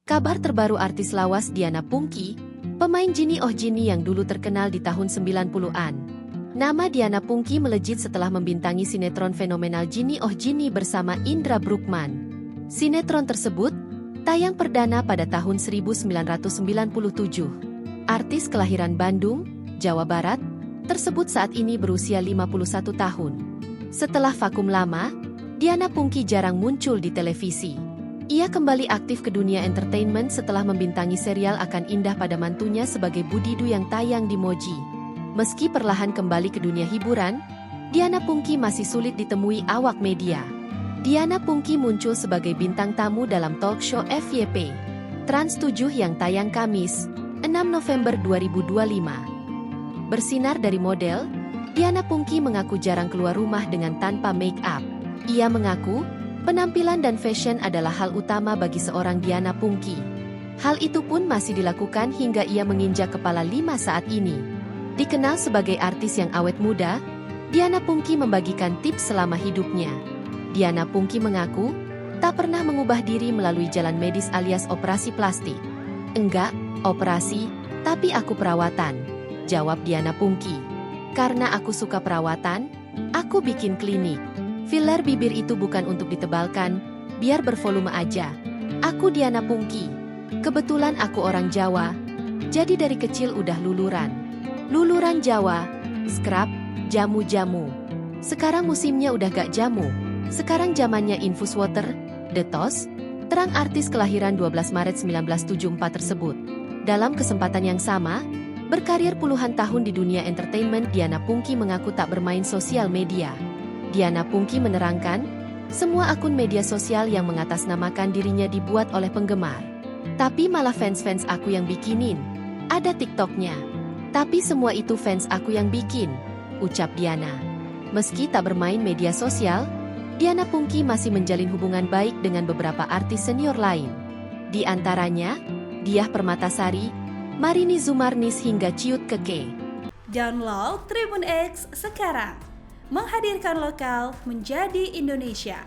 Kabar terbaru artis lawas Diana Pungky, pemain Genie Oh Genie yang dulu terkenal di tahun 90-an. Nama Diana Pungky melejit setelah membintangi sinetron fenomenal Genie Oh Genie bersama Indra Bruggman. Sinetron tersebut tayang perdana pada tahun 1997. Artis kelahiran Bandung, Jawa Barat, tersebut saat ini berusia 51 tahun. Setelah vakum lama, Diana Pungky jarang muncul di televisi. Ia kembali aktif ke dunia entertainment setelah membintangi serial Akan Indah pada mantunya sebagai Budidu yang tayang di Moji. Meski perlahan kembali ke dunia hiburan, Diana Pungky masih sulit ditemui awak media. Diana Pungky muncul sebagai bintang tamu dalam talk show FYP Trans 7 yang tayang Kamis, 6 November 2025. Bersinar dari model, Diana Pungky mengaku jarang keluar rumah dengan tanpa make up. Ia mengaku, penampilan dan fashion adalah hal utama bagi seorang Diana Pungky. Hal itu pun masih dilakukan hingga ia menginjak kepala 5 saat ini. Dikenal sebagai artis yang awet muda, Diana Pungky membagikan tips selama hidupnya. Diana Pungky mengaku, tak pernah mengubah diri melalui jalan medis alias operasi plastik. Enggak, operasi, tapi aku perawatan, jawab Diana Pungky. Karena aku suka perawatan, aku bikin klinik. Filler bibir itu bukan untuk ditebalkan, biar bervolume aja. Aku Diana Pungky. Kebetulan aku orang Jawa, jadi dari kecil udah luluran. Luluran Jawa, scrub, jamu-jamu. Sekarang musimnya udah gak jamu. Sekarang zamannya infus water, detox, terang artis kelahiran 12 Maret 1974 tersebut. Dalam kesempatan yang sama, berkarir puluhan tahun di dunia entertainment, Diana Pungky mengaku tak bermain sosial media. Diana Pungky menerangkan, semua akun media sosial yang mengatasnamakan dirinya dibuat oleh penggemar. Tapi malah fans-fans aku yang bikinin. Ada TikToknya. Tapi semua itu fans aku yang bikin, ucap Diana. Meski tak bermain media sosial, Diana Pungky masih menjalin hubungan baik dengan beberapa artis senior lain. Di antaranya, Diah Permatasari, Marini Zumarnis hingga Ciut Keke. Download Tribun X sekarang. Menghadirkan lokal menjadi Indonesia.